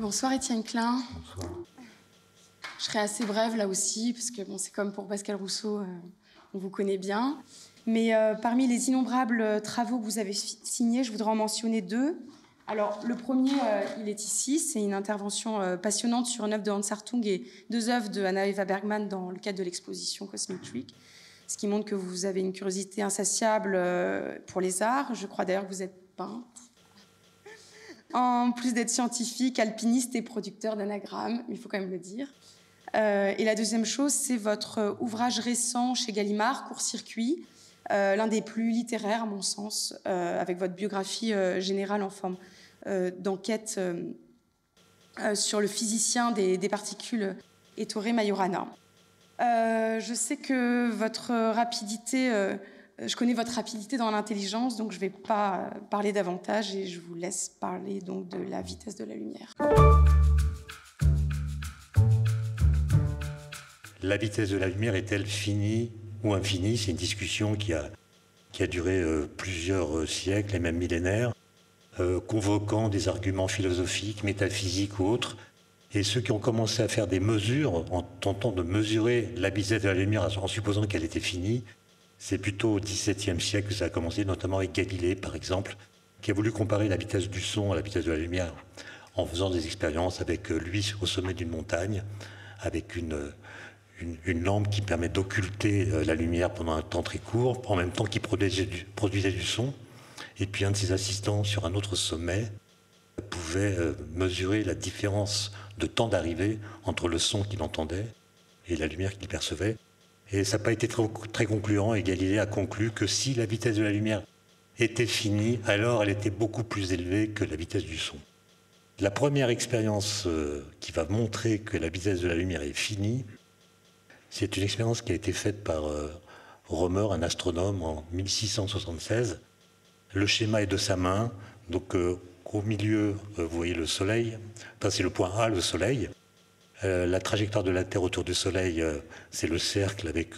Bonsoir Étienne Klein. Bonsoir. Je serai assez brève là aussi, parce que bon, c'est comme pour Pascal Rousseau, on vous connaît bien. Mais parmi les innombrables travaux que vous avez signés, je voudrais en mentionner deux. Alors, le premier, il est ici. C'est une intervention passionnante sur une œuvre de Hans Hartung et deux œuvres de Anna Eva Bergman dans le cadre de l'exposition Cosmic Trick, ce qui montre que vous avez une curiosité insatiable pour les arts. Je crois d'ailleurs que vous êtes peintre. En plus d'être scientifique, alpiniste et producteur d'anagrammes, il faut quand même le dire. Et la deuxième chose, c'est votre ouvrage récent chez Gallimard, Court-circuit, l'un des plus littéraires, à mon sens, avec votre biographie générale en forme d'enquête sur le physicien des particules Ettore Majorana. Je sais que votre rapidité... je connais votre rapidité dans l'intelligence, donc je ne vais pas parler davantage et je vous laisse parler donc de la vitesse de la lumière. La vitesse de la lumière est-elle finie ou infinie? C'est une discussion qui a duré plusieurs siècles et même millénaires, convoquant des arguments philosophiques, métaphysiques ou autres. Et ceux qui ont commencé à faire des mesures, en tentant de mesurer la vitesse de la lumière en supposant qu'elle était finie, c'est plutôt au XVIIe siècle que ça a commencé, notamment avec Galilée, par exemple, qui a voulu comparer la vitesse du son à la vitesse de la lumière en faisant des expériences avec lui au sommet d'une montagne, avec une lampe qui permet d'occulter la lumière pendant un temps très court, en même temps qu'il produisait du son. Et puis un de ses assistants sur un autre sommet pouvait mesurer la différence de temps d'arrivée entre le son qu'il entendait et la lumière qu'il percevait. Et ça n'a pas été très concluant, et Galilée a conclu que si la vitesse de la lumière était finie, alors elle était beaucoup plus élevée que la vitesse du son. La première expérience qui va montrer que la vitesse de la lumière est finie, c'est une expérience qui a été faite par Rømer, un astronome, en 1676. Le schéma est de sa main, donc au milieu, vous voyez le Soleil, enfin c'est le point A, le Soleil. La trajectoire de la Terre autour du Soleil, c'est le cercle avec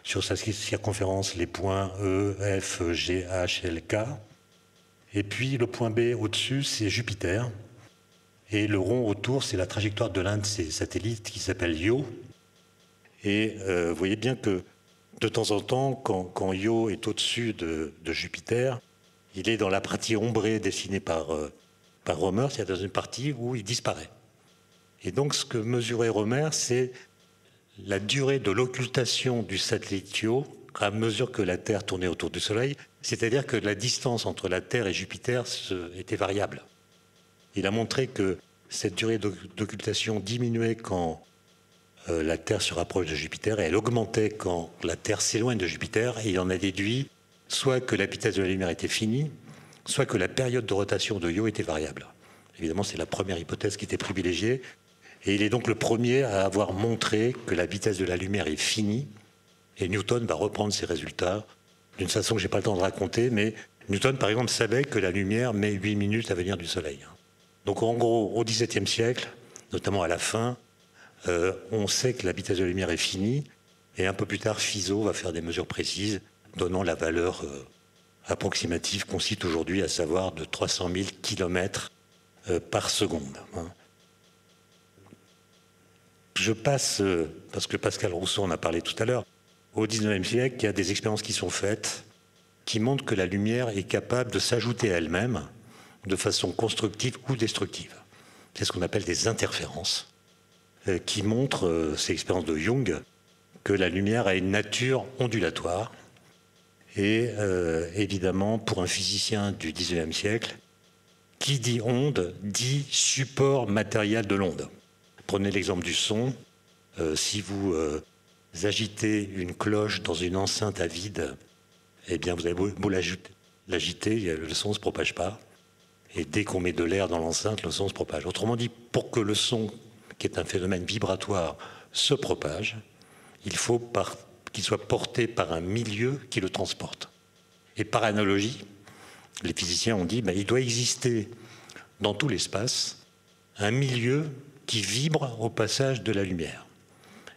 sur sa circonférence les points E, F, G, H, L, K. Et puis le point B au-dessus, c'est Jupiter. Et le rond autour, c'est la trajectoire de l'un de ses satellites qui s'appelle Io. Et vous voyez bien que de temps en temps, quand Io est au-dessus de Jupiter, il est dans la partie ombrée dessinée par Rømer, c'est-à-dire dans une partie où il disparaît. Et donc, ce que mesurait Rømer, c'est la durée de l'occultation du satellite Io à mesure que la Terre tournait autour du Soleil, c'est-à-dire que la distance entre la Terre et Jupiter était variable. Il a montré que cette durée d'occultation diminuait quand la Terre se rapproche de Jupiter et elle augmentait quand la Terre s'éloigne de Jupiter, et il en a déduit soit que la vitesse de la lumière était finie, soit que la période de rotation de Io était variable. Évidemment, c'est la première hypothèse qui était privilégiée. Et il est donc le premier à avoir montré que la vitesse de la lumière est finie. Et Newton va reprendre ses résultats d'une façon que je n'ai pas le temps de raconter, mais Newton, par exemple, savait que la lumière met 8 minutes à venir du Soleil. Donc en gros, au XVIIe siècle, notamment à la fin, on sait que la vitesse de la lumière est finie. Et un peu plus tard, Fizeau va faire des mesures précises, donnant la valeur approximative qu'on cite aujourd'hui, à savoir de 300 000 km par seconde. Je passe, parce que Pascal Rousseau en a parlé tout à l'heure, au XIXe siècle, il y a des expériences qui sont faites qui montrent que la lumière est capable de s'ajouter à elle-même de façon constructive ou destructive. C'est ce qu'on appelle des interférences, qui montrent, c'est l'expérience de Young, que la lumière a une nature ondulatoire. Et évidemment, pour un physicien du XIXe siècle, qui dit onde dit support matériel de l'onde. Prenez l'exemple du son. Si vous agitez une cloche dans une enceinte à vide, eh bien vous avez beau l'agiter, le son ne se propage pas. Et dès qu'on met de l'air dans l'enceinte, le son se propage. Autrement dit, pour que le son, qui est un phénomène vibratoire, se propage, il faut qu'il soit porté par un milieu qui le transporte. Et par analogie, les physiciens ont dit il doit exister dans tout l'espace un milieu qui vibre au passage de la lumière.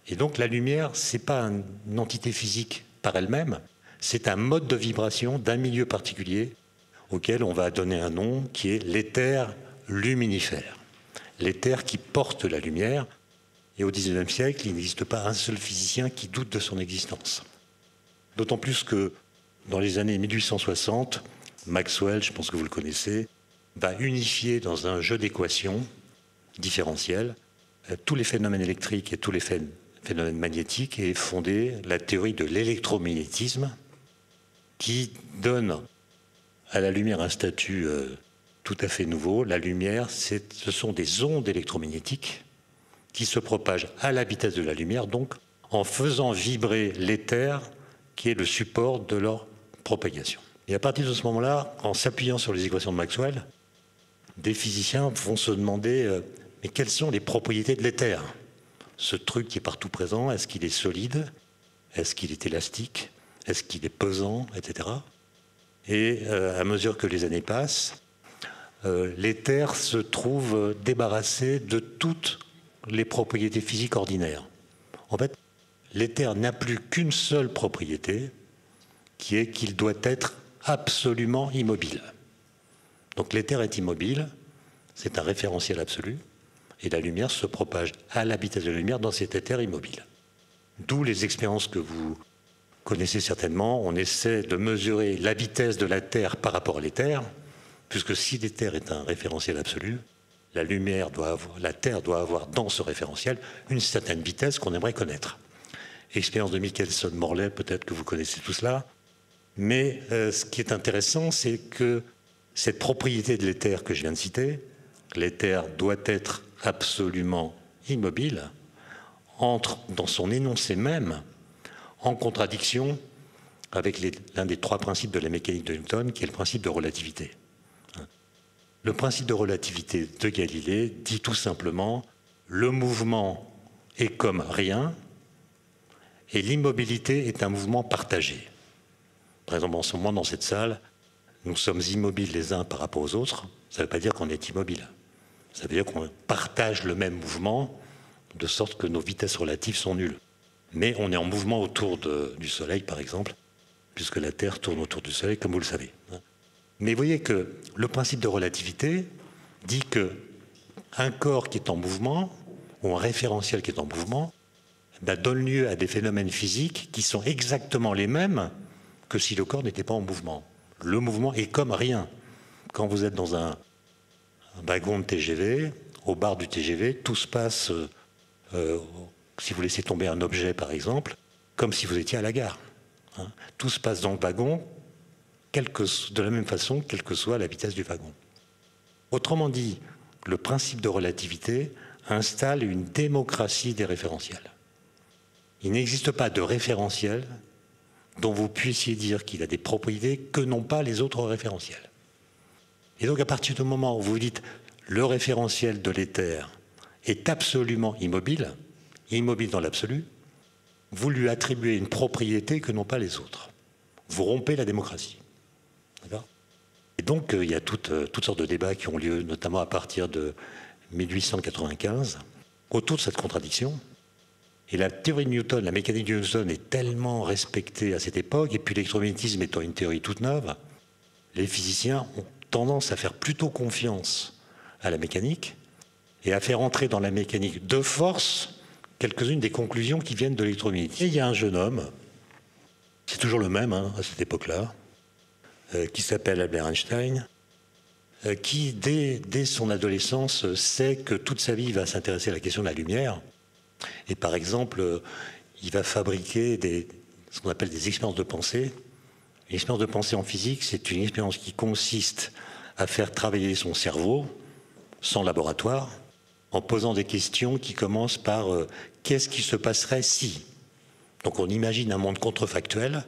Et donc la lumière, ce n'est pas une entité physique par elle-même, c'est un mode de vibration d'un milieu particulier auquel on va donner un nom qui est l'éther luminifère. l'éther qui porte la lumière. Et au XIXe siècle, il n'existe pas un seul physicien qui doute de son existence. D'autant plus que dans les années 1860, Maxwell, je pense que vous le connaissez, va unifier dans un jeu d'équations différentielles tous les phénomènes électriques et tous les phénomènes magnétiques et fonder la théorie de l'électromagnétisme qui donne à la lumière un statut tout à fait nouveau. La lumière, ce sont des ondes électromagnétiques qui se propagent à la vitesse de la lumière, donc en faisant vibrer l'éther qui est le support de leur propagation. Et à partir de ce moment-là, en s'appuyant sur les équations de Maxwell, des physiciens vont se demander mais quelles sont les propriétés de l'éther? Ce truc qui est partout présent, est-ce qu'il est solide? Est-ce qu'il est élastique? Est-ce qu'il est pesant? Etc. Et à mesure que les années passent, l'éther se trouve débarrassé de toutes les propriétés physiques ordinaires. En fait, l'éther n'a plus qu'une seule propriété, qui est qu'il doit être absolument immobile. Donc l'éther est immobile, c'est un référentiel absolu, et la lumière se propage à la vitesse de la lumière dans cet éther immobile. D'où les expériences que vous connaissez certainement, on essaie de mesurer la vitesse de la Terre par rapport à l'éther, puisque si l'éther est un référentiel absolu, la Terre doit avoir dans ce référentiel une certaine vitesse qu'on aimerait connaître. Expérience de Michelson-Morley, peut-être que vous connaissez tout cela, mais ce qui est intéressant, c'est que cette propriété de l'éther que je viens de citer, l'éther doit être absolument immobile, entre dans son énoncé même en contradiction avec l'un des trois principes de la mécanique de Newton, qui est le principe de relativité. Le principe de relativité de Galilée dit tout simplement le mouvement est comme rien et l'immobilité est un mouvement partagé. Par exemple, en ce moment, dans cette salle, nous sommes immobiles les uns par rapport aux autres. Ça ne veut pas dire qu'on est immobile. Ça veut dire qu'on partage le même mouvement, de sorte que nos vitesses relatives sont nulles. Mais on est en mouvement autour du Soleil, par exemple, puisque la Terre tourne autour du Soleil, comme vous le savez. Mais vous voyez que le principe de relativité dit qu'un corps qui est en mouvement, ou un référentiel qui est en mouvement, donne lieu à des phénomènes physiques qui sont exactement les mêmes que si le corps n'était pas en mouvement. Le mouvement est comme rien. Quand vous êtes dans un wagon de TGV, au bar du TGV, tout se passe, si vous laissez tomber un objet par exemple, comme si vous étiez à la gare. Tout se passe dans le wagon, de la même façon, quelle que soit la vitesse du wagon. Autrement dit, le principe de relativité installe une démocratie des référentiels. Il n'existe pas de référentiel dont vous puissiez dire qu'il a des propriétés que n'ont pas les autres référentiels. Et donc à partir du moment où vous dites le référentiel de l'éther est absolument immobile, immobile dans l'absolu, vous lui attribuez une propriété que n'ont pas les autres. Vous rompez la démocratie. D'accord ? Et donc il y a toutes sortes de débats qui ont lieu, notamment à partir de 1895, autour de cette contradiction. Et la théorie de Newton, la mécanique de Newton est tellement respectée à cette époque, et puis l'électromagnétisme étant une théorie toute neuve, les physiciens ont tendance à faire plutôt confiance à la mécanique et à faire entrer dans la mécanique de force quelques-unes des conclusions qui viennent de l'électromagnétisme. Et il y a un jeune homme, c'est toujours le même à cette époque-là, qui s'appelle Albert Einstein, qui dès son adolescence sait que toute sa vie il va s'intéresser à la question de la lumière. Et par exemple, il va fabriquer ce qu'on appelle des expériences de pensée. Une expérience de pensée en physique, c'est une expérience qui consiste à faire travailler son cerveau, sans laboratoire, en posant des questions qui commencent par qu'est-ce qui se passerait si. Donc on imagine un monde contrefactuel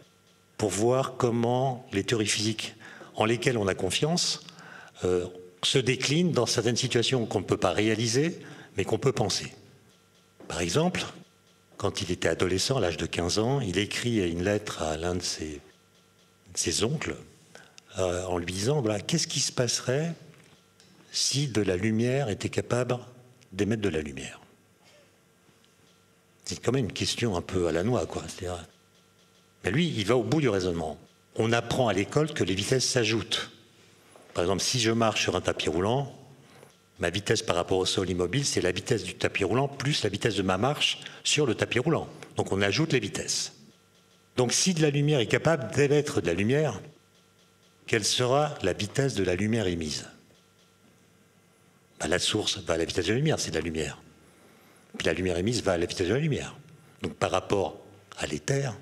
pour voir comment les théories physiques en lesquelles on a confiance se déclinent dans certaines situations qu'on ne peut pas réaliser, mais qu'on peut penser. Par exemple, quand il était adolescent, à l'âge de 15 ans, il écrit une lettre à l'un de ses oncles en lui disant voilà, qu'est-ce qui se passerait si de la lumière était capable d'émettre de la lumière. C'est quand même une question un peu à la noix, quoi. Mais lui, il va au bout du raisonnement. On apprend à l'école que les vitesses s'ajoutent. Par exemple, si je marche sur un tapis roulant, Ma vitesse par rapport au sol immobile, c'est la vitesse du tapis roulant plus la vitesse de ma marche sur le tapis roulant. Donc on ajoute les vitesses. Donc si de la lumière est capable d'émettre de la lumière, quelle sera la vitesse de la lumière émise? La source va à la vitesse de la lumière, c'est de la lumière. Puis la lumière émise va à la vitesse de la lumière. Donc par rapport à l'éther,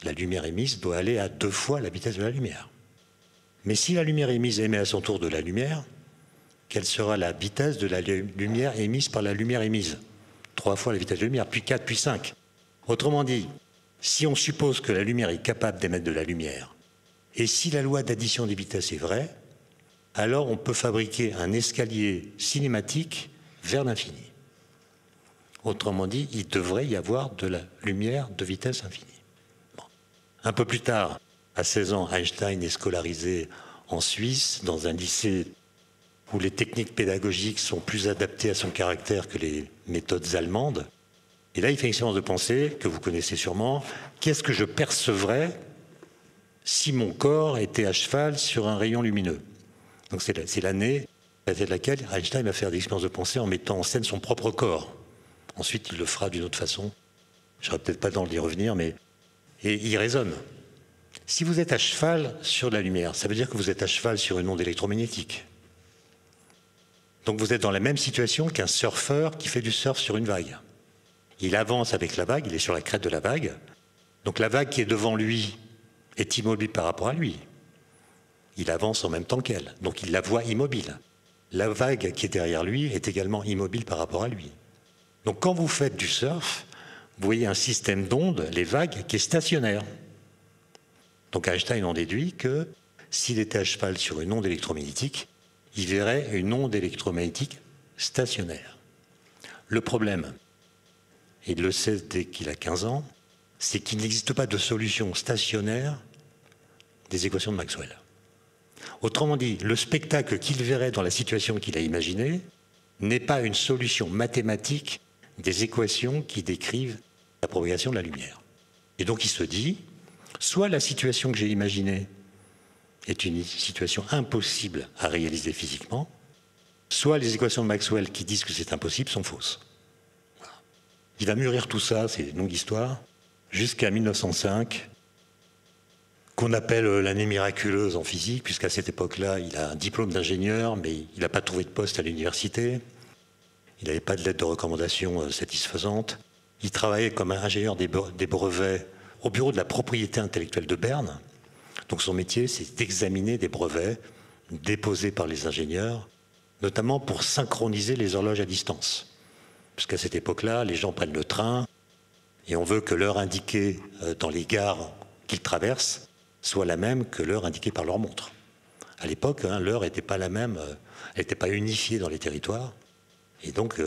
la lumière émise doit aller à 2 fois la vitesse de la lumière. Mais si la lumière émise émet à son tour de la lumière, quelle sera la vitesse de la lumière émise par la lumière émise? 3 fois la vitesse de la lumière, puis 4, puis 5. Autrement dit, si on suppose que la lumière est capable d'émettre de la lumière, et si la loi d'addition des vitesses est vraie, alors on peut fabriquer un escalier cinématique vers l'infini. Autrement dit, il devrait y avoir de la lumière de vitesse infinie. Bon. Un peu plus tard, à 16 ans, Einstein est scolarisé en Suisse, dans un lycée où les techniques pédagogiques sont plus adaptées à son caractère que les méthodes allemandes. Et là, il fait une expérience de pensée que vous connaissez sûrement. Qu'est-ce que je percevrais si mon corps était à cheval sur un rayon lumineux? Donc c'est l'année à laquelle Einstein va faire des expériences de pensée en mettant en scène son propre corps. Ensuite, il le fera d'une autre façon. Je n'aurai peut-être pas le temps d'y revenir, mais et il raisonne. Si vous êtes à cheval sur la lumière, ça veut dire que vous êtes à cheval sur une onde électromagnétique. Donc vous êtes dans la même situation qu'un surfeur qui fait du surf sur une vague. Il avance avec la vague, il est sur la crête de la vague. Donc la vague qui est devant lui est immobile par rapport à lui. Il avance en même temps qu'elle, donc il la voit immobile. La vague qui est derrière lui est également immobile par rapport à lui. Donc quand vous faites du surf, vous voyez un système d'ondes, les vagues, qui est stationnaire. Donc Einstein en déduit que s'il était à cheval sur une onde électromagnétique, il verrait une onde électromagnétique stationnaire. Le problème, et il le sait dès qu'il a 15 ans, c'est qu'il n'existe pas de solution stationnaire des équations de Maxwell. Autrement dit, le spectacle qu'il verrait dans la situation qu'il a imaginée n'est pas une solution mathématique des équations qui décrivent la propagation de la lumière. Et donc il se dit, soit la situation que j'ai imaginée est une situation impossible à réaliser physiquement, soit les équations de Maxwell qui disent que c'est impossible sont fausses. Voilà. Il va mûrir tout ça, c'est une longue histoire, jusqu'à 1905, qu'on appelle l'année miraculeuse en physique, puisqu'à cette époque-là, il a un diplôme d'ingénieur, mais il n'a pas trouvé de poste à l'université. Il n'avait pas de lettre de recommandation satisfaisante. Il travaillait comme ingénieur des brevets au bureau de la propriété intellectuelle de Berne. Donc son métier, c'est d'examiner des brevets déposés par les ingénieurs, notamment pour synchroniser les horloges à distance. Puisqu'à cette époque-là, les gens prennent le train et on veut que l'heure indiquée dans les gares qu'ils traversent soit la même que l'heure indiquée par leur montre. À l'époque, l'heure n'était pas la même, elle n'était pas unifiée dans les territoires. Et donc,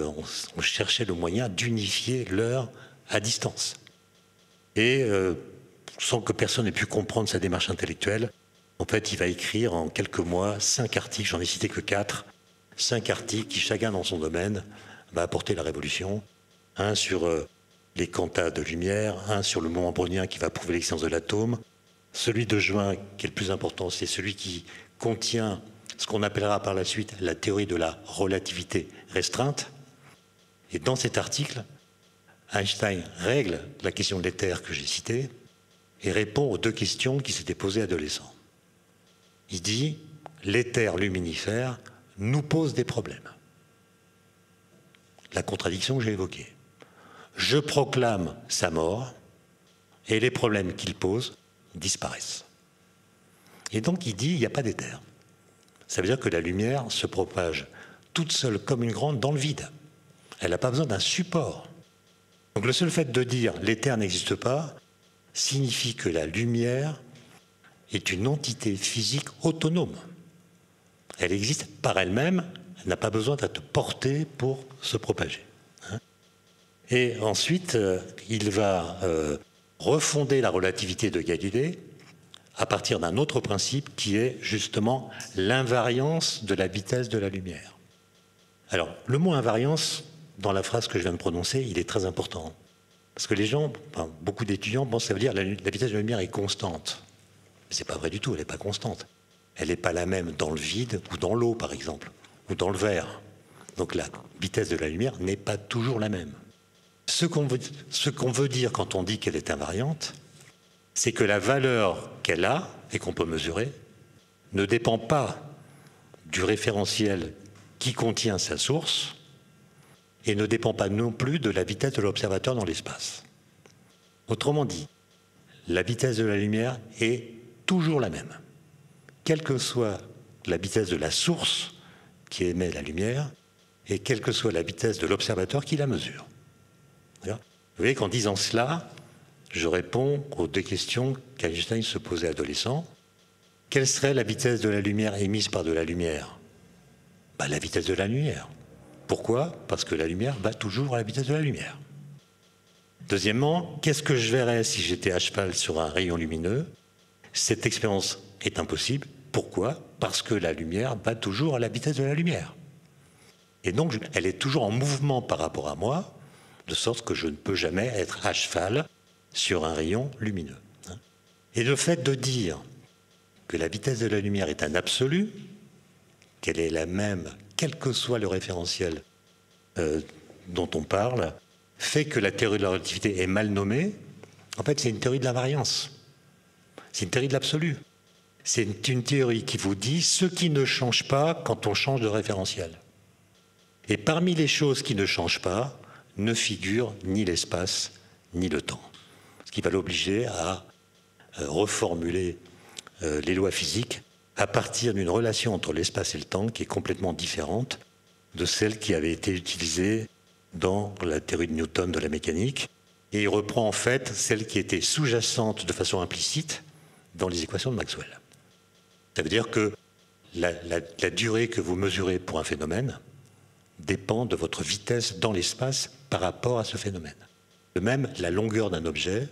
on cherchait le moyen d'unifier l'heure à distance. Et sans que personne ait pu comprendre sa démarche intellectuelle, en fait, il va écrire en quelques mois 5 articles, j'en ai cité que 4, 5 articles qui, chacun dans son domaine, va apporter la révolution. Un sur les quantas de lumière, un sur le moment brownien qui va prouver l'existence de l'atome. Celui de juin, qui est le plus important, c'est celui qui contient ce qu'on appellera par la suite la théorie de la relativité restreinte. Et dans cet article, Einstein règle la question de l'éther que j'ai citée et répond aux 2 questions qui s'étaient posées adolescent. Il dit « l'éther luminifère nous pose des problèmes ». La contradiction que j'ai évoquée. Je proclame sa mort et les problèmes qu'il pose disparaissent. Et donc il dit il n'y a pas d'éther. Ça veut dire que la lumière se propage toute seule comme une grande dans le vide. Elle n'a pas besoin d'un support. Donc le seul fait de dire l'éther n'existe pas signifie que la lumière est une entité physique autonome. Elle existe par elle-même, elle n'a pas besoin d'être portée pour se propager. Et ensuite, il va refonder la relativité de Galilée à partir d'un autre principe qui est justement l'invariance de la vitesse de la lumière. Alors, le mot invariance, dans la phrase que je viens de prononcer, il est très important. Parce que les gens, beaucoup d'étudiants pensent que ça veut dire que la vitesse de la lumière est constante. Mais ce n'est pas vrai du tout, elle n'est pas constante. Elle n'est pas la même dans le vide ou dans l'eau, par exemple. ou dans le verre. Donc la vitesse de la lumière n'est pas toujours la même. Ce qu'on veut dire quand on dit qu'elle est invariante, c'est que la valeur qu'elle a et qu'on peut mesurer ne dépend pas du référentiel qui contient sa source et ne dépend pas non plus de la vitesse de l'observateur dans l'espace. Autrement dit, la vitesse de la lumière est toujours la même, quelle que soit la vitesse de la source qui émet la lumière et quelle que soit la vitesse de l'observateur qui la mesure. Vous voyez qu'en disant cela, je réponds aux deux questions qu'Einstein se posait adolescent. Quelle serait la vitesse de la lumière émise par de la lumière? La vitesse de la lumière. Pourquoi? Parce que la lumière va toujours à la vitesse de la lumière. Deuxièmement, qu'est-ce que je verrais si j'étais à cheval sur un rayon lumineux? Cette expérience est impossible. Pourquoi? Parce que la lumière va toujours à la vitesse de la lumière. Et donc, elle est toujours en mouvement par rapport à moi, de sorte que je ne peux jamais être à cheval sur un rayon lumineux. Et le fait de dire que la vitesse de la lumière est un absolu, qu'elle est la même, quel que soit le référentiel dont on parle, fait que la théorie de la relativité est mal nommée. En fait, c'est une théorie de l'invariance. C'est une théorie de l'absolu. C'est une théorie qui vous dit ce qui ne change pas quand on change de référentiel. Et parmi les choses qui ne changent pas, ne figurent ni l'espace ni le temps. Ce qui va l'obliger à reformuler les lois physiques à partir d'une relation entre l'espace et le temps qui est complètement différente de celle qui avait été utilisée dans la théorie de Newton de la mécanique. Et il reprend en fait celle qui était sous-jacente de façon implicite dans les équations de Maxwell. Ça veut dire que la durée que vous mesurez pour un phénomène dépend de votre vitesse dans l'espace par rapport à ce phénomène. De même, la longueur d'un objet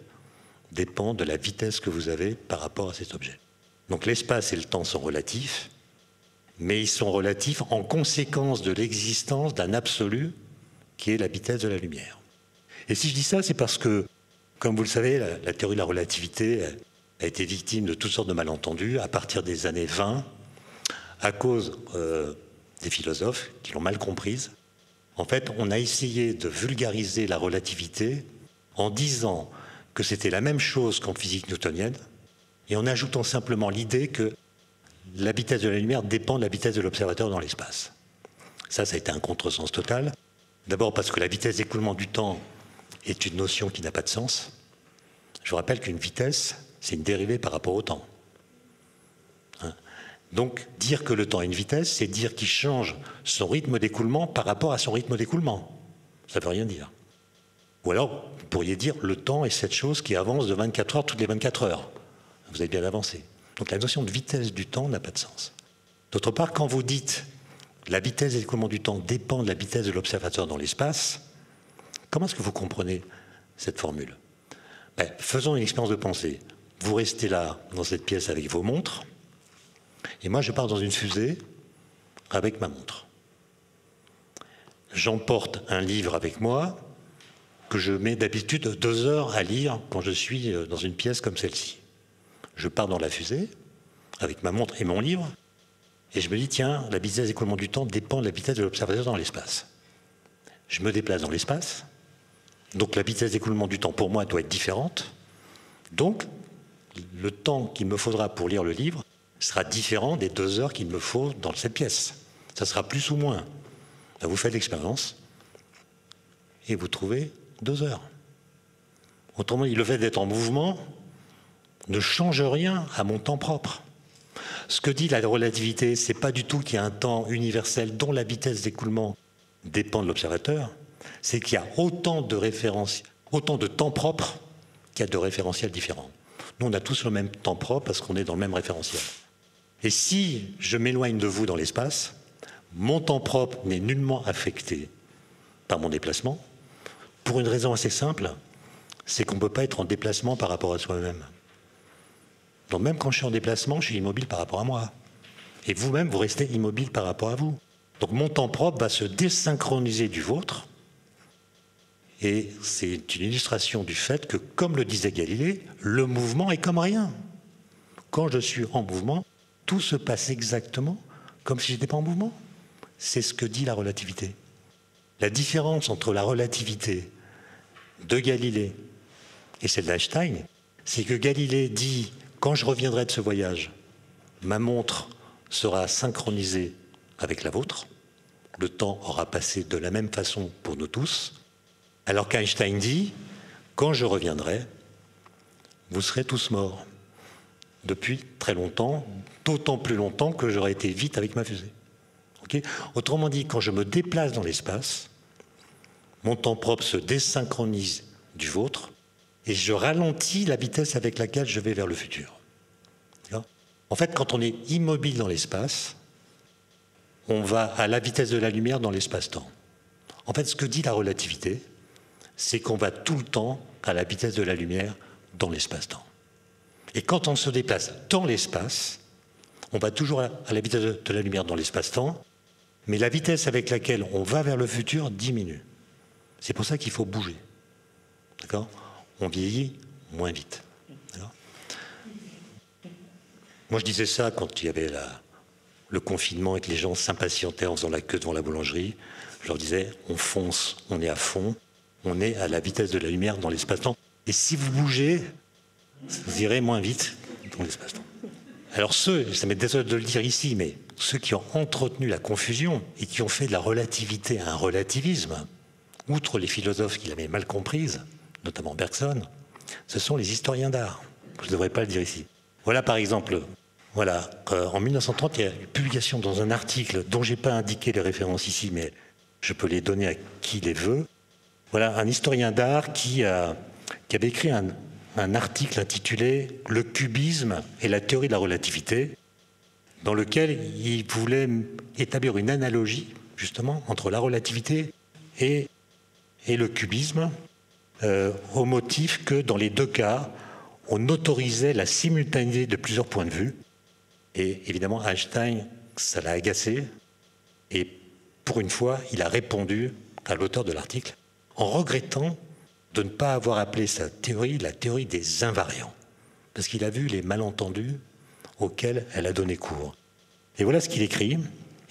dépend de la vitesse que vous avez par rapport à cet objet. Donc l'espace et le temps sont relatifs, mais ils sont relatifs en conséquence de l'existence d'un absolu qui est la vitesse de la lumière. Et si je dis ça, c'est parce que, comme vous le savez, la théorie de la relativité a été victime de toutes sortes de malentendus à partir des années 20, à cause des philosophes qui l'ont mal comprise. En fait, on a essayé de vulgariser la relativité en disant que c'était la même chose qu'en physique newtonienne, et en ajoutant simplement l'idée que la vitesse de la lumière dépend de la vitesse de l'observateur dans l'espace. Ça a été un contresens total. D'abord parce que la vitesse d'écoulement du temps est une notion qui n'a pas de sens. Je vous rappelle qu'une vitesse, c'est une dérivée par rapport au temps. Donc, dire que le temps a une vitesse, c'est dire qu'il change son rythme d'écoulement par rapport à son rythme d'écoulement. Ça ne veut rien dire. Ou alors, vous pourriez dire le temps est cette chose qui avance de 24 heures toutes les 24 heures. Vous avez bien avancé. Donc la notion de vitesse du temps n'a pas de sens. D'autre part, quand vous dites la vitesse d'écoulement du temps dépend de la vitesse de l'observateur dans l'espace, comment est-ce que vous comprenez cette formule? Faisons une expérience de pensée. Vous restez là, dans cette pièce, avec vos montres, et moi je pars dans une fusée avec ma montre. J'emporte un livre avec moi que je mets d'habitude 2 heures à lire quand je suis dans une pièce comme celle-ci. Je pars dans la fusée avec ma montre et mon livre, et je me dis, tiens, la vitesse d'écoulement du temps dépend de la vitesse de l'observateur dans l'espace. Je me déplace dans l'espace, donc la vitesse d'écoulement du temps pour moi doit être différente. Donc, le temps qu'il me faudra pour lire le livre sera différent des 2 heures qu'il me faut dans cette pièce. Ça sera plus ou moins. Là, vous faites l'expérience et vous trouvez 2 heures. Autrement dit, le fait d'être en mouvement ne change rien à mon temps propre. Ce que dit la relativité, c'est pas du tout qu'il y a un temps universel dont la vitesse d'écoulement dépend de l'observateur, c'est qu'il y a autant de temps propre qu'il y a de référentiels différents. Nous, on a tous le même temps propre parce qu'on est dans le même référentiel. Et si je m'éloigne de vous dans l'espace, mon temps propre n'est nullement affecté par mon déplacement, pour une raison assez simple, c'est qu'on ne peut pas être en déplacement par rapport à soi-même. Donc même quand je suis en déplacement, je suis immobile par rapport à moi. Et vous-même, vous restez immobile par rapport à vous. Donc mon temps propre va se désynchroniser du vôtre. Et c'est une illustration du fait que, comme le disait Galilée, le mouvement est comme rien. Quand je suis en mouvement, tout se passe exactement comme si je n'étais pas en mouvement. c'est ce que dit la relativité. La différence entre la relativité de Galilée et celle d'Einstein, c'est que Galilée dit « quand je reviendrai de ce voyage, ma montre sera synchronisée avec la vôtre, le temps aura passé de la même façon pour nous tous », alors qu'Einstein dit « quand je reviendrai, vous serez tous morts » depuis très longtemps, d'autant plus longtemps que j'aurais été vite avec ma fusée. Okay. Autrement dit, quand je me déplace dans l'espace, mon temps propre se désynchronise du vôtre et je ralentis la vitesse avec laquelle je vais vers le futur. En fait, quand on est immobile dans l'espace, on va à la vitesse de la lumière dans l'espace-temps. En fait, ce que dit la relativité, c'est qu'on va tout le temps à la vitesse de la lumière dans l'espace-temps. Et quand on se déplace dans l'espace, on va toujours à la vitesse de la lumière dans l'espace-temps, mais la vitesse avec laquelle on va vers le futur diminue. C'est pour ça qu'il faut bouger. D'accord ? On vieillit moins vite. Moi, je disais ça quand il y avait le confinement et que les gens s'impatientaient en faisant la queue devant la boulangerie. Je leur disais, on fonce, on est à fond, on est à la vitesse de la lumière dans l'espace-temps. Et si vous bougez, vous irez moins vite dans l'espace-temps. Alors ça m'est désolé de le dire ici, mais ceux qui ont entretenu la confusion et qui ont fait de la relativité un relativisme, outre les philosophes qui l'avaient mal comprise, notamment Bergson, ce sont les historiens d'art. Je ne devrais pas le dire ici. Voilà par exemple, en 1930, il y a une publication dans un article dont je n'ai pas indiqué les références ici, mais je peux les donner à qui les veut. Voilà un historien d'art qui avait écrit un article intitulé « Le cubisme et la théorie de la relativité », dans lequel il voulait établir une analogie, justement, entre la relativité et le cubisme, au motif que, dans les deux cas, on autorisait la simultanéité de plusieurs points de vue. Et évidemment, Einstein, ça l'a agacé. Et pour une fois, il a répondu à l'auteur de l'article en regrettant de ne pas avoir appelé sa théorie la théorie des invariants, parce qu'il a vu les malentendus auxquels elle a donné cours. Et voilà ce qu'il écrit.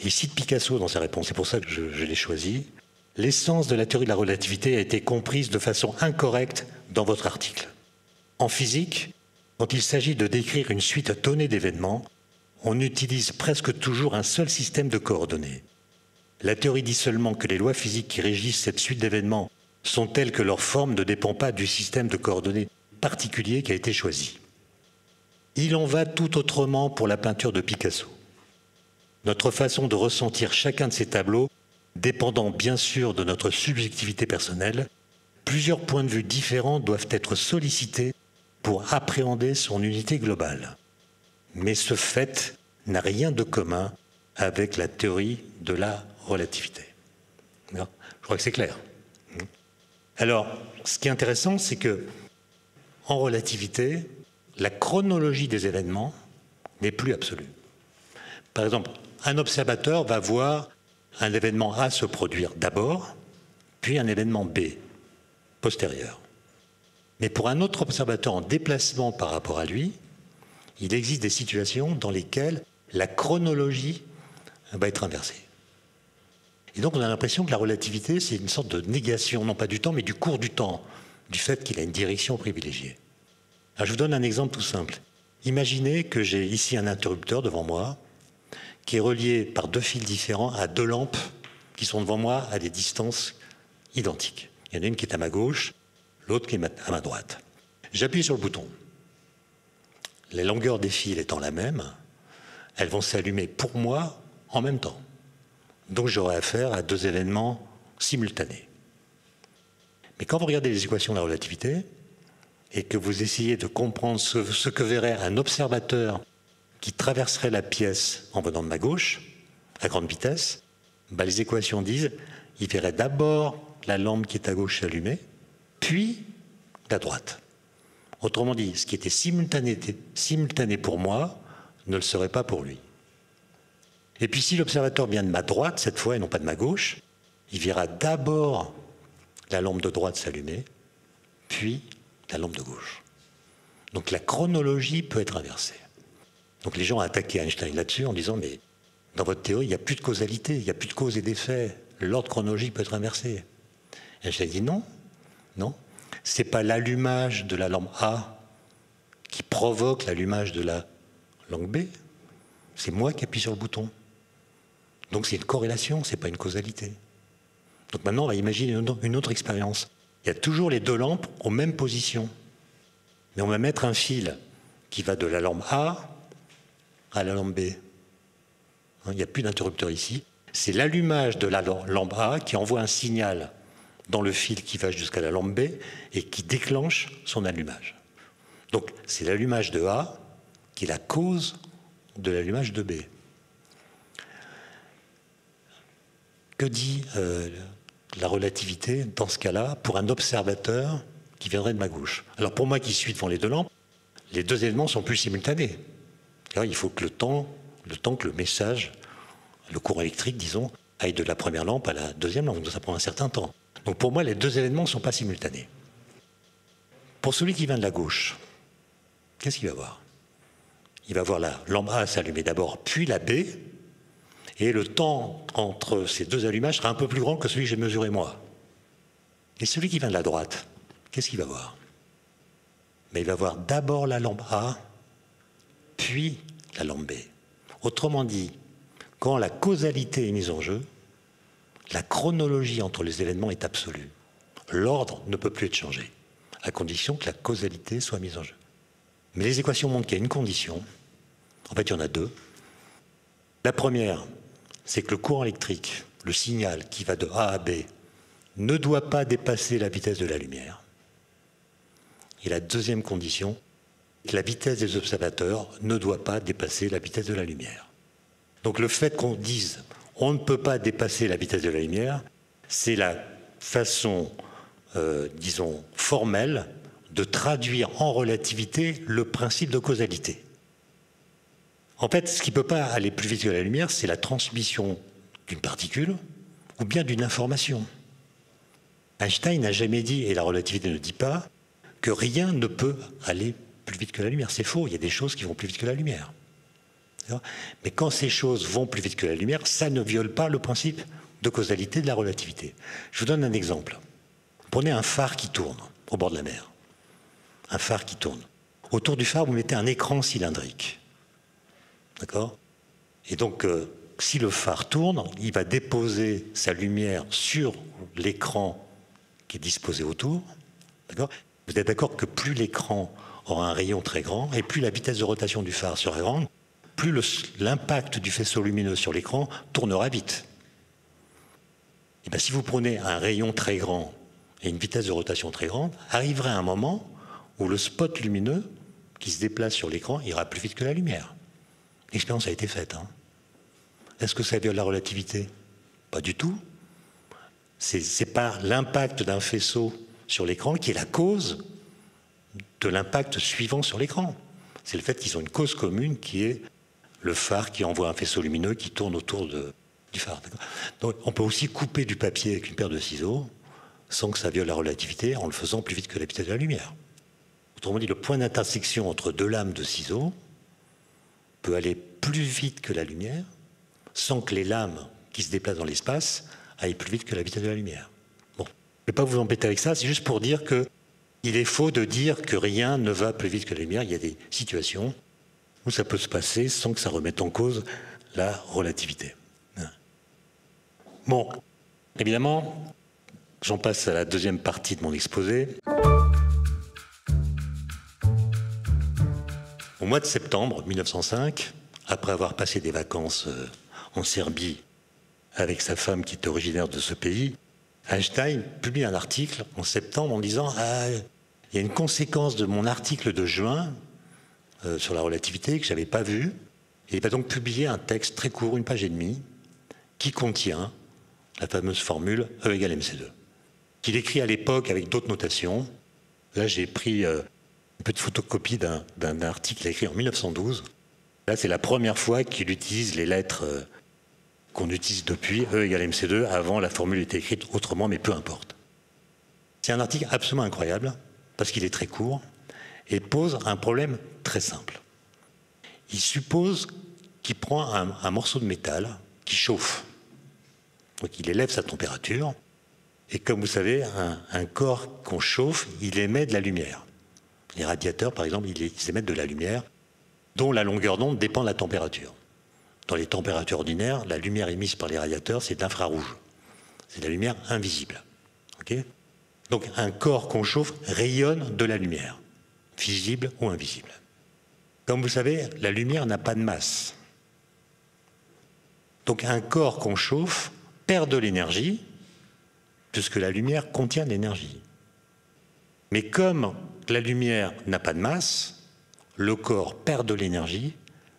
Il cite Picasso dans sa réponse, c'est pour ça que je l'ai choisi. « L'essence de la théorie de la relativité a été comprise de façon incorrecte dans votre article. En physique, quand il s'agit de décrire une suite donnée d'événements, on utilise presque toujours un seul système de coordonnées. La théorie dit seulement que les lois physiques qui régissent cette suite d'événements sont telles que leur forme ne dépend pas du système de coordonnées particulier qui a été choisi. Il en va tout autrement pour la peinture de Picasso. Notre façon de ressentir chacun de ces tableaux, dépendant bien sûr de notre subjectivité personnelle, plusieurs points de vue différents doivent être sollicités pour appréhender son unité globale. Mais ce fait n'a rien de commun avec la théorie de la relativité. » Je crois que c'est clair. Alors, ce qui est intéressant, c'est que, en relativité, la chronologie des événements n'est plus absolue. Par exemple, un observateur va voir un événement A se produire d'abord, puis un événement B, postérieur. Mais pour un autre observateur en déplacement par rapport à lui, il existe des situations dans lesquelles la chronologie va être inversée. Et donc on a l'impression que la relativité, c'est une sorte de négation, non pas du temps, mais du cours du temps, du fait qu'il a une direction privilégiée. Alors je vous donne un exemple tout simple. Imaginez que j'ai ici un interrupteur devant moi, qui est relié par deux fils différents à deux lampes qui sont devant moi à des distances identiques. Il y en a une qui est à ma gauche, l'autre qui est à ma droite. J'appuie sur le bouton. Les longueurs des fils étant la même, elles vont s'allumer pour moi en même temps. Donc j'aurai affaire à deux événements simultanés. Mais quand vous regardez les équations de la relativité et que vous essayez de comprendre ce que verrait un observateur qui traverserait la pièce en venant de ma gauche, à grande vitesse, les équations disent qu'il verrait d'abord la lampe qui est à gauche s'allumer, puis la droite. Autrement dit, ce qui était simultané pour moi ne le serait pas pour lui. Et puis si l'observateur vient de ma droite, cette fois, et non pas de ma gauche, il verra d'abord la lampe de droite s'allumer, puis la lampe de gauche. Donc la chronologie peut être inversée. Donc les gens ont attaqué Einstein là-dessus en disant « mais dans votre théorie, il n'y a plus de causalité, il n'y a plus de cause et d'effet. L'ordre chronologique peut être inversé. Et Einstein dit non, non. Ce n'est pas l'allumage de la lampe A qui provoque l'allumage de la lampe B. C'est moi qui appuie sur le bouton. Donc c'est une corrélation, ce n'est pas une causalité. Donc maintenant, on va imaginer une autre expérience. Il y a toujours les deux lampes aux mêmes positions. Mais on va mettre un fil qui va de la lampe A à la lampe B. Il n'y a plus d'interrupteur ici. C'est l'allumage de la lampe A qui envoie un signal dans le fil qui va jusqu'à la lampe B et qui déclenche son allumage. Donc c'est l'allumage de A qui est la cause de l'allumage de B. Que dit la relativité dans ce cas-là pour un observateur qui viendrait de ma gauche? Alors pour moi qui suis devant les deux lampes, les deux événements sont plus simultanés. Alors, il faut que le temps que le message, le courant électrique, disons, aille de la première lampe à la deuxième lampe. Donc ça prend un certain temps. Donc pour moi, les deux événements ne sont pas simultanés. Pour celui qui vient de la gauche, qu'est-ce qu'il va voir? Il va voir la lampe A s'allumer d'abord, puis la B, et le temps entre ces deux allumages sera un peu plus grand que celui que j'ai mesuré moi. Et celui qui vient de la droite, qu'est-ce qu'il va voir? Mais il va voir d'abord la lampe A, puis la lampe B. Autrement dit, quand la causalité est mise en jeu, la chronologie entre les événements est absolue. L'ordre ne peut plus être changé, à condition que la causalité soit mise en jeu. Mais les équations montrent qu'il y a une condition. En fait, il y en a deux. La première, c'est que le courant électrique, le signal qui va de A à B, ne doit pas dépasser la vitesse de la lumière. Et la deuxième condition, c'est que la vitesse des observateurs ne doit pas dépasser la vitesse de la lumière. Donc le fait qu'on dise on ne peut pas dépasser la vitesse de la lumière, c'est la façon, disons, formelle de traduire en relativité le principe de causalité. En fait, ce qui ne peut pas aller plus vite que la lumière, c'est la transmission d'une particule ou bien d'une information. Einstein n'a jamais dit, et la relativité ne dit pas, que rien ne peut aller plus vite que la lumière. C'est faux, il y a des choses qui vont plus vite que la lumière. Mais quand ces choses vont plus vite que la lumière, ça ne viole pas le principe de causalité de la relativité. Je vous donne un exemple. Prenez un phare qui tourne au bord de la mer. Un phare qui tourne. Autour du phare, vous mettez un écran cylindrique. D'accord? Et donc, si le phare tourne, il va déposer sa lumière sur l'écran qui est disposé autour. D'accord? Vous êtes d'accord que plus l'écran aura un rayon très grand, et plus la vitesse de rotation du phare sera grande, plus l'impact du faisceau lumineux sur l'écran tournera vite. Et bien, si vous prenez un rayon très grand et une vitesse de rotation très grande, arrivera un moment où le spot lumineux qui se déplace sur l'écran ira plus vite que la lumière. L'expérience a été faite. Hein. Est-ce que ça viole la relativité? Pas du tout. C'est pas l'impact d'un faisceau sur l'écran qui est la cause de l'impact suivant sur l'écran. C'est le fait qu'ils ont une cause commune qui est le phare qui envoie un faisceau lumineux qui tourne autour du phare. Donc on peut aussi couper du papier avec une paire de ciseaux sans que ça viole la relativité en le faisant plus vite que la vitesse de la lumière. Autrement dit, le point d'intersection entre deux lames de ciseaux peut aller plus vite que la lumière sans que les lames qui se déplacent dans l'espace aillent plus vite que la vitesse de la lumière. Bon, je ne vais pas vous embêter avec ça, c'est juste pour dire qu'il est faux de dire que rien ne va plus vite que la lumière. Il y a des situations où ça peut se passer sans que ça remette en cause la relativité. Bon, évidemment, j'en passe à la deuxième partie de mon exposé. Au mois de septembre 1905, après avoir passé des vacances en Serbie avec sa femme qui est originaire de ce pays, Einstein publie un article en septembre en disant « Ah, il y a une conséquence de mon article de juin sur la relativité que je n'avais pas vue. » Et il va donc publier un texte très court, 1 page et demie, qui contient la fameuse formule E égale mc2, qu'il écrit à l'époque avec d'autres notations. Là, j'ai pris une petite photocopie d'un article qu'il a écrit en 1912. Là, c'est la première fois qu'il utilise les lettres qu'on utilise depuis, E égale mc2. Avant, la formule était écrite autrement, mais peu importe. C'est un article absolument incroyable, parce qu'il est très court, et pose un problème très simple. Il suppose qui prend un morceau de métal qui chauffe. Donc il élève sa température. Et comme vous savez, un corps qu'on chauffe, il émet de la lumière. Les radiateurs, par exemple, ils émettent de la lumière dont la longueur d'onde dépend de la température. Dans les températures ordinaires, la lumière émise par les radiateurs, c'est de l'infrarouge. C'est de la lumière invisible. Okay ? Donc un corps qu'on chauffe rayonne de la lumière, visible ou invisible. Comme vous savez, la lumière n'a pas de masse. Donc un corps qu'on chauffe perd de l'énergie, puisque la lumière contient de l'énergie. Mais comme la lumière n'a pas de masse, le corps perd de l'énergie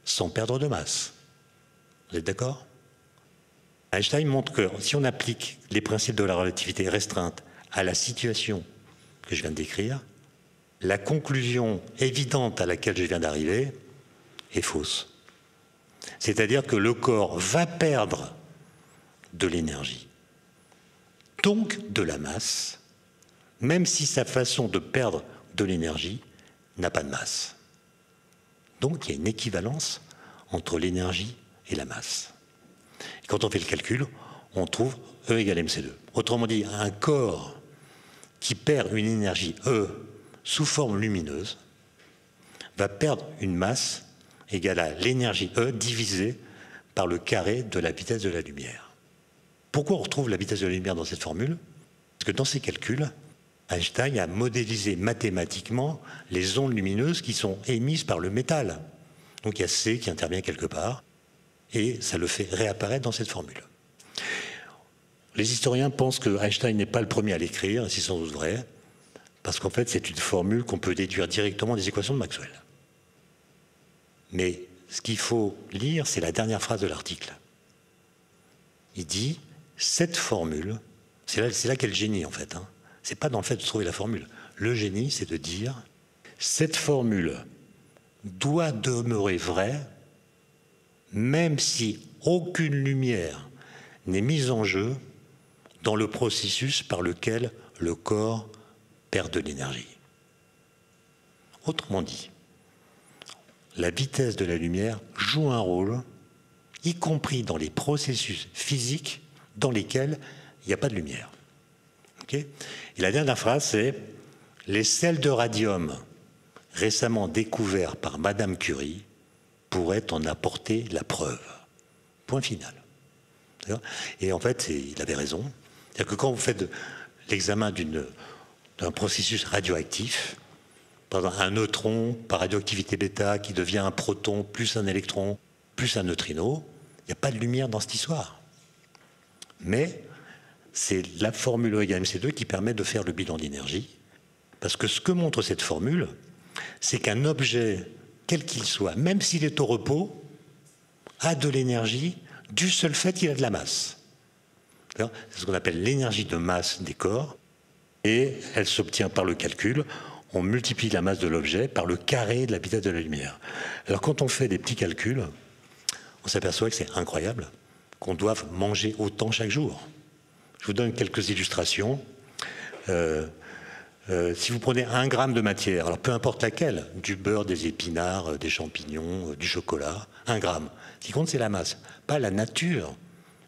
sans perdre de masse. Vous êtes d'accord ? Einstein montre que si on applique les principes de la relativité restreinte à la situation que je viens de décrire, la conclusion évidente à laquelle je viens d'arriver est fausse. C'est-à-dire que le corps va perdre de l'énergie, donc de la masse, même si sa façon de perdre de l'énergie n'a pas de masse. Donc il y a une équivalence entre l'énergie et la masse. Et quand on fait le calcul, on trouve E égale mc2. Autrement dit, un corps qui perd une énergie E sous forme lumineuse va perdre une masse égale à l'énergie E divisée par le carré de la vitesse de la lumière. Pourquoi on retrouve la vitesse de la lumière dans cette formule? Parce que dans ces calculs, Einstein a modélisé mathématiquement les ondes lumineuses qui sont émises par le métal. Donc il y a C qui intervient quelque part, et ça le fait réapparaître dans cette formule. Les historiens pensent que Einstein n'est pas le premier à l'écrire, et c'est sans doute vrai, parce qu'en fait c'est une formule qu'on peut déduire directement des équations de Maxwell. Mais ce qu'il faut lire, c'est la dernière phrase de l'article. Il dit, cette formule, c'est là qu'est le génie en fait, c'est pas dans le fait de trouver la formule. Le génie, c'est de dire, cette formule doit demeurer vraie, même si aucune lumière n'est mise en jeu dans le processus par lequel le corps perd de l'énergie. Autrement dit, la vitesse de la lumière joue un rôle, y compris dans les processus physiques dans lesquels il n'y a pas de lumière. Okay ? Et la dernière phrase, c'est « Les sels de radium récemment découverts par Madame Curie pourraient en apporter la preuve. » Point final. Et en fait, il avait raison. C'est-à-dire que quand vous faites l'examen d'un processus radioactif, par exemple un neutron par radioactivité bêta qui devient un proton plus un électron plus un neutrino, il n'y a pas de lumière dans cette histoire. Mais c'est la formule E égale mc2 qui permet de faire le bilan d'énergie. Parce que ce que montre cette formule, c'est qu'un objet, quel qu'il soit, même s'il est au repos, a de l'énergie du seul fait qu'il a de la masse. C'est ce qu'on appelle l'énergie de masse des corps, et elle s'obtient par le calcul. On multiplie la masse de l'objet par le carré de la vitesse de la lumière. Alors quand on fait des petits calculs, on s'aperçoit que c'est incroyable qu'on doive manger autant chaque jour. Je vous donne quelques illustrations. Si vous prenez 1 gramme de matière, alors peu importe laquelle, du beurre, des épinards, des champignons, du chocolat, 1 gramme. Ce qui compte, c'est la masse, pas la nature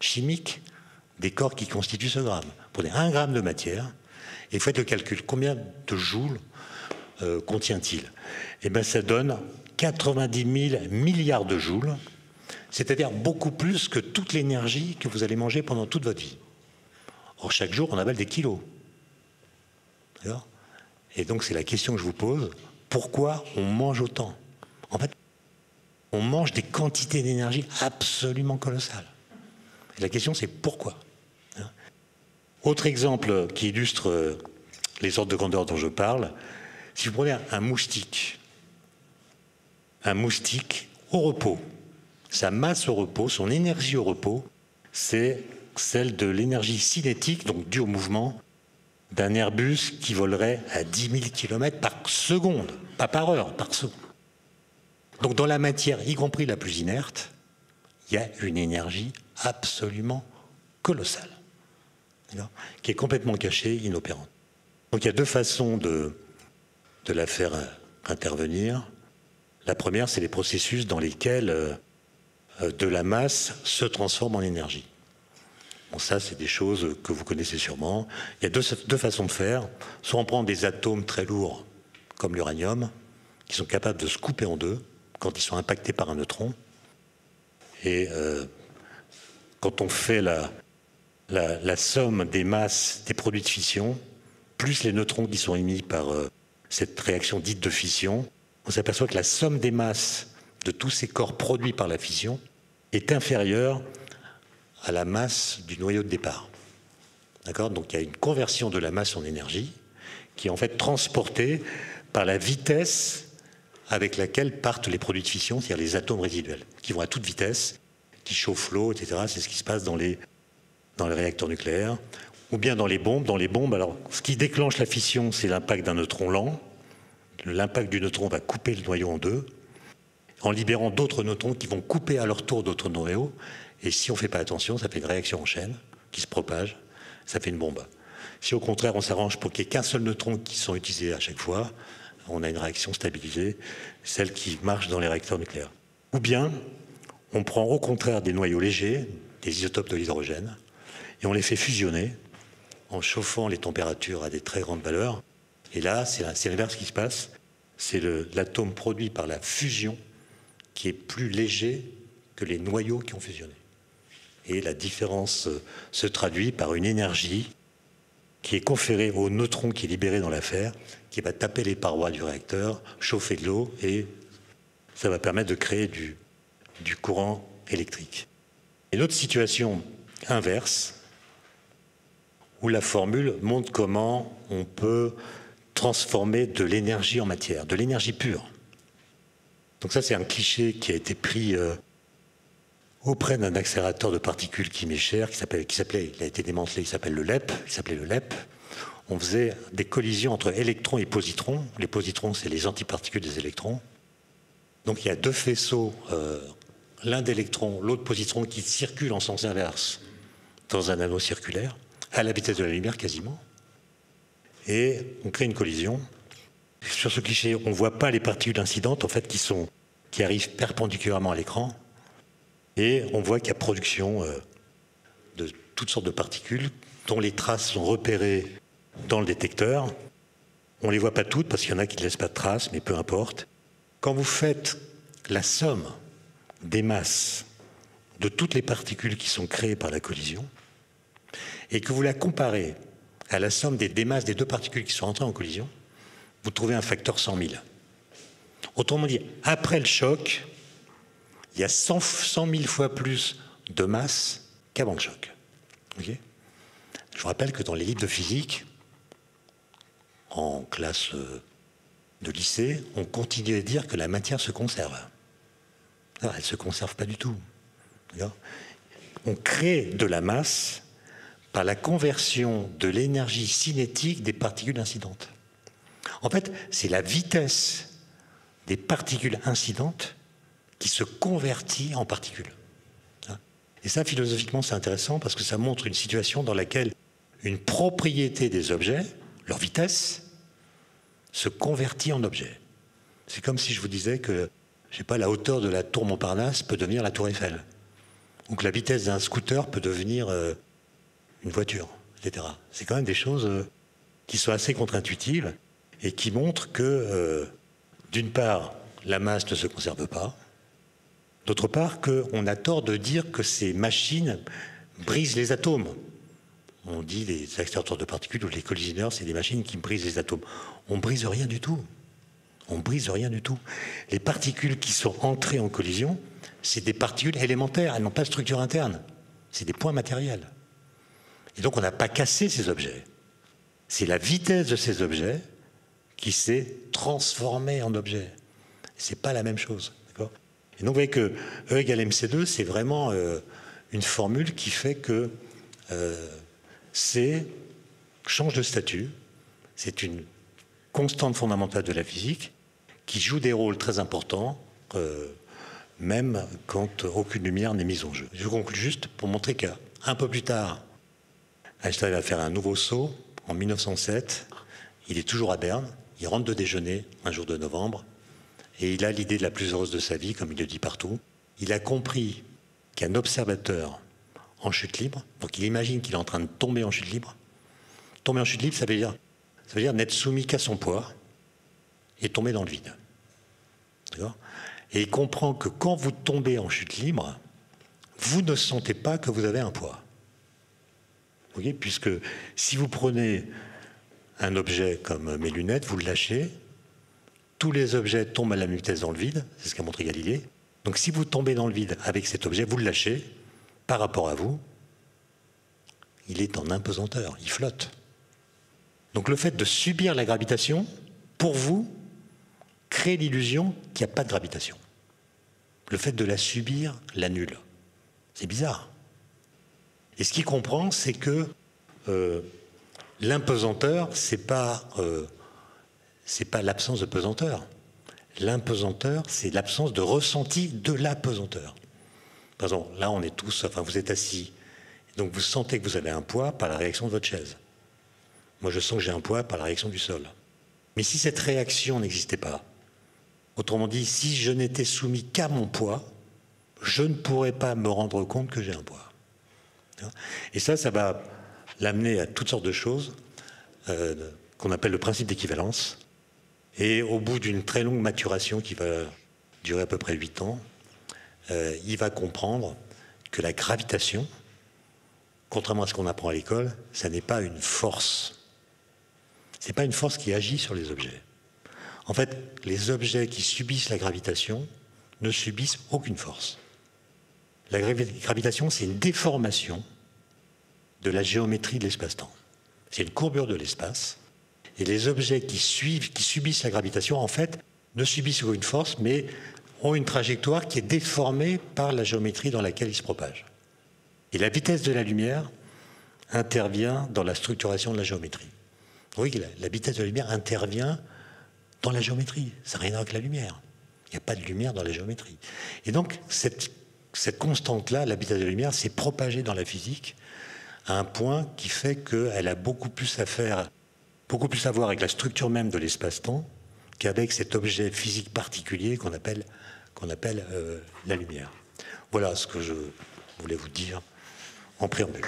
chimique des corps qui constituent ce gramme. Vous prenez 1 gramme de matière et faites le calcul. Combien de joules contient-il? Eh bien, ça donne 90 000 milliards de joules, c'est-à-dire beaucoup plus que toute l'énergie que vous allez manger pendant toute votre vie. Or, chaque jour, on avale des kilos. D'accord ? Et donc, c'est la question que je vous pose. Pourquoi on mange autant? En fait, on mange des quantités d'énergie absolument colossales. Et la question, c'est pourquoi? Autre exemple qui illustre les ordres de grandeur dont je parle, si vous prenez un moustique au repos, sa masse au repos, son énergie au repos, c'est celle de l'énergie cinétique, donc due au mouvement, d'un Airbus qui volerait à 10 000 km par seconde, pas par heure, par seconde. Donc dans la matière, y compris la plus inerte, il y a une énergie absolument colossale, qui est complètement cachée, inopérante. Donc il y a deux façons de la faire intervenir. La première, c'est les processus dans lesquels de la masse se transforme en énergie. Bon, ça, c'est des choses que vous connaissez sûrement. Il y a deux façons de faire. Soit on prend des atomes très lourds, comme l'uranium, qui sont capables de se couper en deux quand ils sont impactés par un neutron. Et quand on fait la somme des masses des produits de fission, plus les neutrons qui sont émis par cette réaction dite de fission, on s'aperçoit que la somme des masses de tous ces corps produits par la fission est inférieure à la masse du noyau de départ. D'accord ? Donc il y a une conversion de la masse en énergie qui est en fait transportée par la vitesse avec laquelle partent les produits de fission, c'est-à-dire les atomes résiduels, qui vont à toute vitesse, qui chauffent l'eau, etc. C'est ce qui se passe dans les réacteurs nucléaires, ou bien dans les bombes. Dans les bombes, alors, ce qui déclenche la fission, c'est l'impact d'un neutron lent. L'impact du neutron va couper le noyau en deux, en libérant d'autres neutrons qui vont couper à leur tour d'autres noyaux. Et si on ne fait pas attention, ça fait une réaction en chaîne qui se propage, ça fait une bombe. Si au contraire, on s'arrange pour qu'il n'y ait qu'un seul neutron qui soit utilisé à chaque fois, on a une réaction stabilisée, celle qui marche dans les réacteurs nucléaires. Ou bien, on prend au contraire des noyaux légers, des isotopes de l'hydrogène, et on les fait fusionner en chauffant les températures à des très grandes valeurs. Et là, c'est l'inverse qui se passe. C'est l'atome produit par la fusion qui est plus léger que les noyaux qui ont fusionné. Et la différence se traduit par une énergie qui est conférée au neutron qui est libéré dans l'affaire, qui va taper les parois du réacteur, chauffer de l'eau, et ça va permettre de créer du courant électrique. Et l'autre situation inverse, où la formule montre comment on peut transformer de l'énergie en matière, de l'énergie pure. Donc ça, c'est un cliché qui a été pris auprès d'un accélérateur de particules qui m'est cher, il a été démantelé, il s'appelait le LEP. On faisait des collisions entre électrons et positrons. Les positrons, c'est les antiparticules des électrons. Donc il y a deux faisceaux, l'un d'électrons, l'autre positron, qui circulent en sens inverse dans un anneau circulaire, à la vitesse de la lumière quasiment. Et on crée une collision. Sur ce cliché, on ne voit pas les particules incidentes, en fait, qui arrivent perpendiculairement à l'écran. Et on voit qu'il y a production de toutes sortes de particules dont les traces sont repérées dans le détecteur. On ne les voit pas toutes parce qu'il y en a qui ne laissent pas de traces, mais peu importe. Quand vous faites la somme des masses de toutes les particules qui sont créées par la collision et que vous la comparez à la somme des masses des deux particules qui sont entrées en collision, vous trouvez un facteur 100 000. Autrement dit, après le choc, il y a 100 000 fois plus de masse qu'avant le choc. Okay ? Je vous rappelle que dans les livres de physique, en classe de lycée, on continue à dire que la matière se conserve. Alors, elle ne se conserve pas du tout. On crée de la masse par la conversion de l'énergie cinétique des particules incidentes. En fait, c'est la vitesse des particules incidentes qui se convertit en particules. Et ça, philosophiquement, c'est intéressant parce que ça montre une situation dans laquelle une propriété des objets, leur vitesse, se convertit en objet. C'est comme si je vous disais que, je sais pas, la hauteur de la tour Montparnasse peut devenir la tour Eiffel, ou que la vitesse d'un scooter peut devenir une voiture, etc. C'est quand même des choses qui sont assez contre-intuitives et qui montrent que, d'une part, la masse ne se conserve pas, d'autre part, qu'on a tort de dire que ces machines brisent les atomes. On dit les accélérateurs de particules ou les collisionneurs, c'est des machines qui brisent les atomes. On ne brise rien du tout. On ne brise rien du tout. Les particules qui sont entrées en collision, c'est des particules élémentaires. Elles n'ont pas de structure interne. C'est des points matériels. Et donc, on n'a pas cassé ces objets. C'est la vitesse de ces objets qui s'est transformée en objet. Ce n'est pas la même chose. D'accord ? Et donc, vous voyez que E égale mc2, c'est vraiment une formule qui fait que C change de statut. C'est une constante fondamentale de la physique qui joue des rôles très importants, même quand aucune lumière n'est mise en jeu. Je conclue juste pour montrer qu'un peu plus tard, Einstein va faire un nouveau saut en 1907. Il est toujours à Berne. Il rentre de déjeuner un jour de novembre et il a l'idée de la plus heureuse de sa vie, comme il le dit partout. Il a compris qu'il y a un observateur en chute libre, donc il imagine qu'il est en train de tomber en chute libre. Tomber en chute libre, ça veut dire n'être soumis qu'à son poids et tomber dans le vide. D'accord ? Et il comprend que quand vous tombez en chute libre, vous ne sentez pas que vous avez un poids. Okay ? Puisque si vous prenez un objet comme mes lunettes, vous le lâchez, tous les objets tombent à la même vitesse dans le vide, c'est ce qu'a montré Galilée. Donc si vous tombez dans le vide avec cet objet, vous le lâchez, par rapport à vous, il est en apesanteur, il flotte. Donc le fait de subir la gravitation, pour vous, crée l'illusion qu'il n'y a pas de gravitation. Le fait de la subir l'annule. C'est bizarre. Et ce qu'il comprend, c'est que l'impesanteur, c'est pas l'absence de pesanteur. L'impesanteur, c'est l'absence de ressenti de la pesanteur. Par exemple, là, on est tous, enfin, vous êtes assis, donc vous sentez que vous avez un poids par la réaction de votre chaise. Moi, je sens que j'ai un poids par la réaction du sol. Mais si cette réaction n'existait pas, autrement dit, si je n'étais soumis qu'à mon poids, je ne pourrais pas me rendre compte que j'ai un poids. Et ça va l'amener à toutes sortes de choses qu'on appelle le principe d'équivalence. Et au bout d'une très longue maturation qui va durer à peu près 8 ans, il va comprendre que la gravitation, contrairement à ce qu'on apprend à l'école, ça n'est pas une force. Ce n'est pas une force qui agit sur les objets. En fait, les objets qui subissent la gravitation ne subissent aucune force. La gravitation, c'est une déformation de la géométrie de l'espace-temps. C'est une courbure de l'espace. Et les objets qui subissent la gravitation, en fait, ne subissent aucune force, mais ont une trajectoire qui est déformée par la géométrie dans laquelle ils se propagent. Et la vitesse de la lumière intervient dans la structuration de la géométrie. Oui, la vitesse de la lumière intervient dans la géométrie. Ça n'a rien à voir avec la lumière. Il n'y a pas de lumière dans la géométrie. Et donc, cette constante-là, la vitesse de la lumière, s'est propagée dans la physique à un point qui fait qu'elle a beaucoup plus à voir avec la structure même de l'espace-temps qu'avec cet objet physique particulier qu'on appelle la lumière. Voilà ce que je voulais vous dire en préambule.